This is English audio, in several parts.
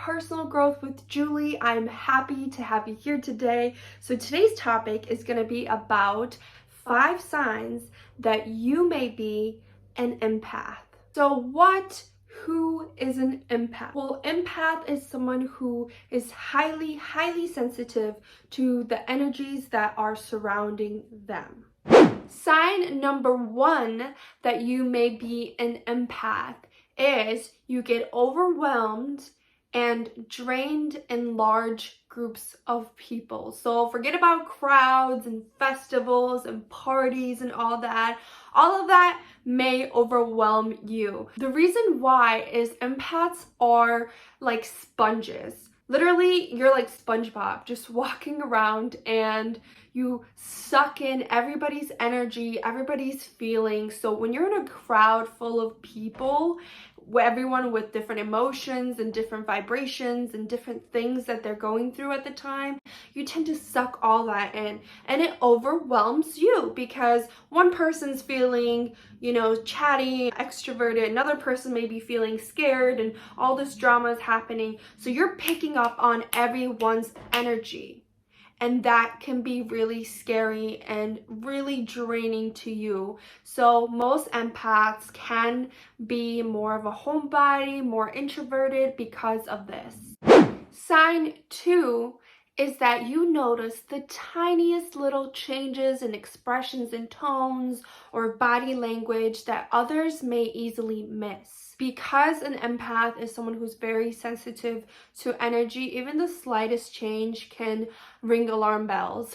Personal Growth with Julie. I'm happy to have you here today. So today's topic is going to be about 5 signs that you may be an empath. So who is an empath? Well, empath is someone who is highly sensitive to the energies that are surrounding them. Sign number 1 that you may be an empath is you get overwhelmed and drained in large groups of people. So forget about crowds and festivals and parties and all that. All of that may overwhelm you. The reason why is empaths are like sponges. Literally, you're like SpongeBob, just walking around and you suck in everybody's energy, everybody's feelings. So when you're in a crowd full of people, everyone with different emotions and different vibrations and different things that they're going through at the time, you tend to suck all that in, and it overwhelms you because one person's feeling, chatty, extroverted, another person may be feeling scared, and all this drama is happening. So you're picking up on everyone's energy. And that can be really scary and really draining to you. So most empaths can be more of a homebody, more introverted because of this. Sign 2 is that you notice the tiniest little changes in expressions and tones or body language that others may easily miss. Because an empath is someone who's very sensitive to energy, even the slightest change can ring alarm bells.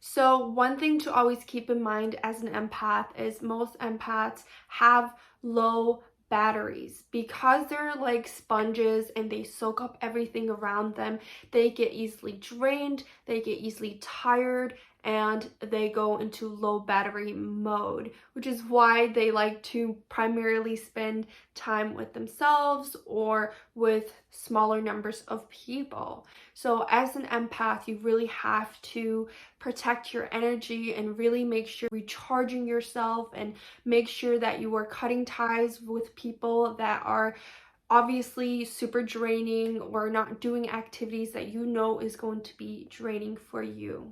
So one thing to always keep in mind as an empath is most empaths have low batteries. Because they're like sponges and they soak up everything around them, they get easily drained, they get easily tired, and they go into low battery mode, which is why they like to primarily spend time with themselves or with smaller numbers of people. So as an empath, you really have to protect your energy and really make sure you're recharging yourself and make sure that you are cutting ties with people that are obviously super draining or not doing activities that you know is going to be draining for you.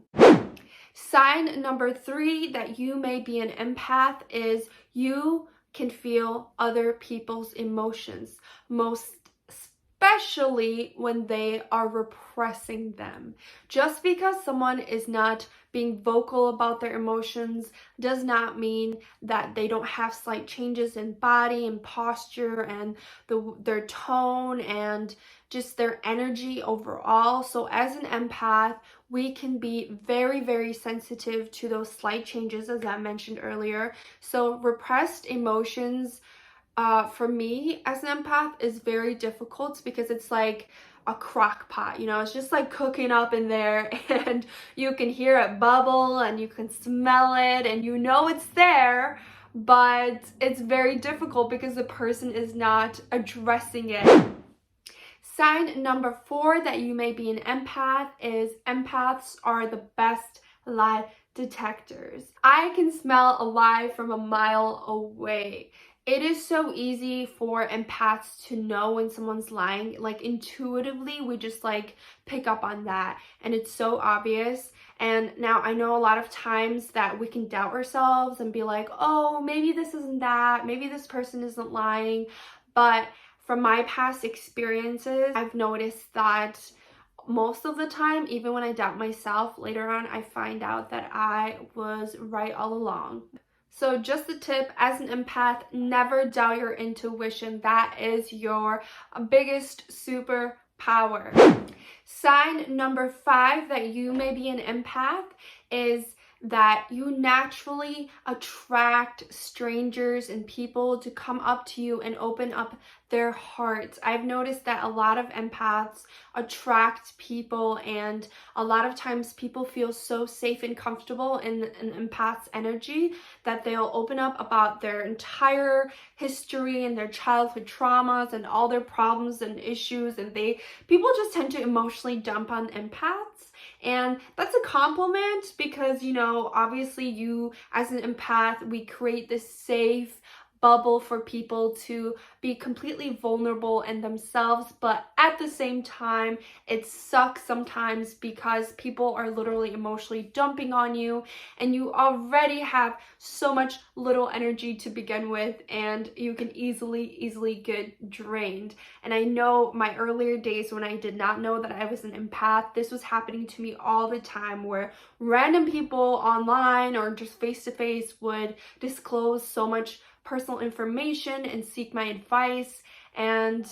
Sign number 3 that you may be an empath is you can feel other people's emotions, most especially when they are repressing them. Just because someone is not being vocal about their emotions does not mean that they don't have slight changes in body and posture and their tone and just their energy overall. So as an empath, we can be very sensitive to those slight changes, as I mentioned earlier. So repressed emotions for me as an empath is very difficult because it's like a crock pot, it's just like cooking up in there, and you can hear it bubble and you can smell it and it's there, but it's very difficult because the person is not addressing it. Sign number 4 that you may be an empath is empaths are the best lie detectors. I can smell a lie from a mile away. It is so easy for empaths to know when someone's lying. Like intuitively, we just like pick up on that, and it's so obvious. And now I know a lot of times that we can doubt ourselves and be like, oh, maybe this isn't that, maybe this person isn't lying. But from my past experiences, I've noticed that most of the time, even when I doubt myself, later on I find out that I was right all along. So just a tip, as an empath, never doubt your intuition. That is your biggest superpower. Sign number 5 that you may be an empath is that you naturally attract strangers and people to come up to you and open up their hearts. I've noticed that a lot of empaths attract people, and a lot of times people feel so safe and comfortable in an empath's energy that they'll open up about their entire history and their childhood traumas and all their problems and issues, and people just tend to emotionally dump on empaths. And that's a compliment because, obviously you as an empath, we create this safe bubble for people to be completely vulnerable in themselves, but at the same time, it sucks sometimes because people are literally emotionally dumping on you and you already have so much little energy to begin with, and you can easily get drained. And I know my earlier days when I did not know that I was an empath, this was happening to me all the time, where random people online or just face to face would disclose so much personal information and seek my advice. And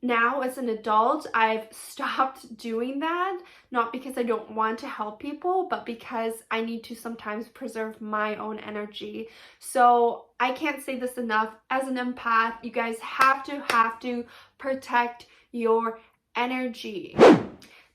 now as an adult, I've stopped doing that, not because I don't want to help people, but because I need to sometimes preserve my own energy. So I can't say this enough. As an empath, you guys have to protect your energy.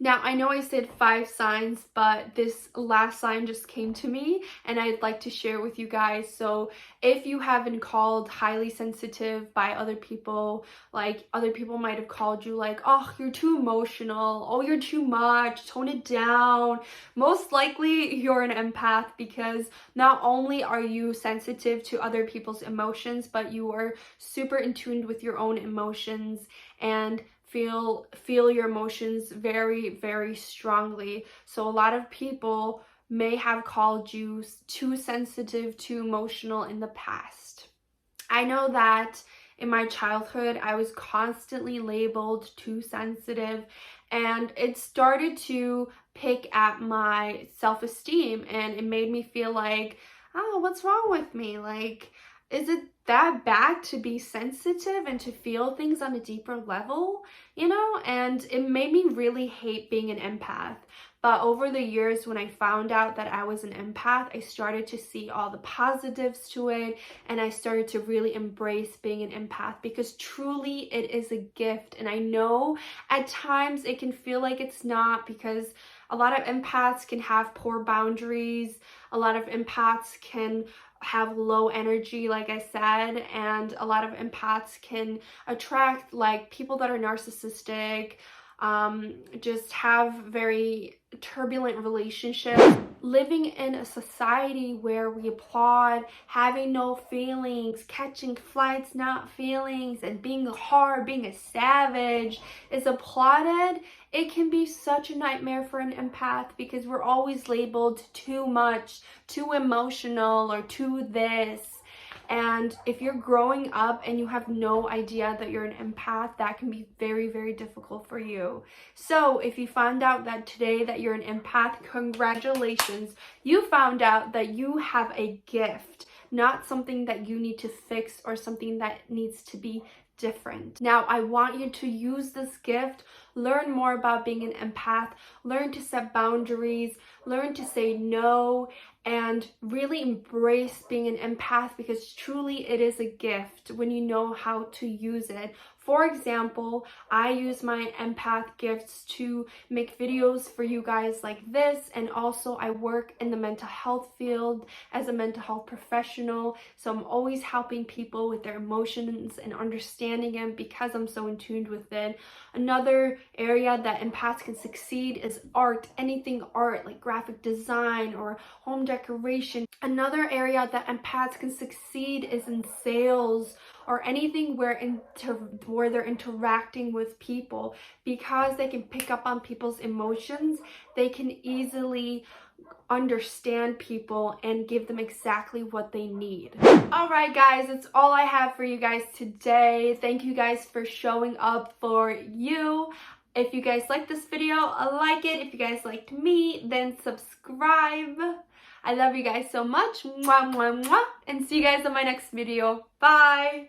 Now, I know I said 5 signs, but this last sign just came to me and I'd like to share with you guys. So if you have been called highly sensitive by other people, like other people might have called you like, oh, you're too emotional, oh, you're too much, tone it down. Most likely you're an empath, because not only are you sensitive to other people's emotions, but you are super in tune with your own emotions and feel your emotions very strongly. So a lot of people may have called you too sensitive, too emotional in the past. I know that in my childhood I was constantly labeled too sensitive, and it started to pick at my self-esteem, and it made me feel like, oh, what's wrong with me? Like, is it that bad to be sensitive and to feel things on a deeper level, you know? And it made me really hate being an empath. But over the years, when I found out that I was an empath, I started to see all the positives to it, and I started to really embrace being an empath, because truly it is a gift. And I know at times it can feel like it's not, because a lot of empaths can have poor boundaries. A lot of empaths can have low energy, like I said, and a lot of empaths can attract like people that are narcissistic, just have very turbulent relationships. Living in a society where we applaud having no feelings, catching flights, not feelings, and being hard, being a savage is applauded, it can be such a nightmare for an empath, because we're always labeled too much, too emotional, or too this. And if you're growing up and you have no idea that you're an empath, that can be very difficult for you. So if you found out that today that you're an empath, congratulations. You found out that you have a gift, not something that you need to fix or something that needs to be different. Now, I want you to use this gift, learn more about being an empath, learn to set boundaries, learn to say no, and really embrace being an empath, because truly it is a gift when you know how to use it. For example, I use my empath gifts to make videos for you guys like this, and also I work in the mental health field as a mental health professional, so I'm always helping people with their emotions and understanding them, because I'm so in tune with it. Another area that empaths can succeed is art, anything art like graphic design or home decoration. Another area that empaths can succeed is in sales or anything where they're interacting with people, because they can pick up on people's emotions. They can easily understand people and give them exactly what they need. All right, guys, that's all I have for you guys today. Thank you guys for showing up for you. If you guys like this video, like it. If you guys liked me, then subscribe. I love you guys so much. Mwah, mwah, mwah. And see you guys in my next video. Bye.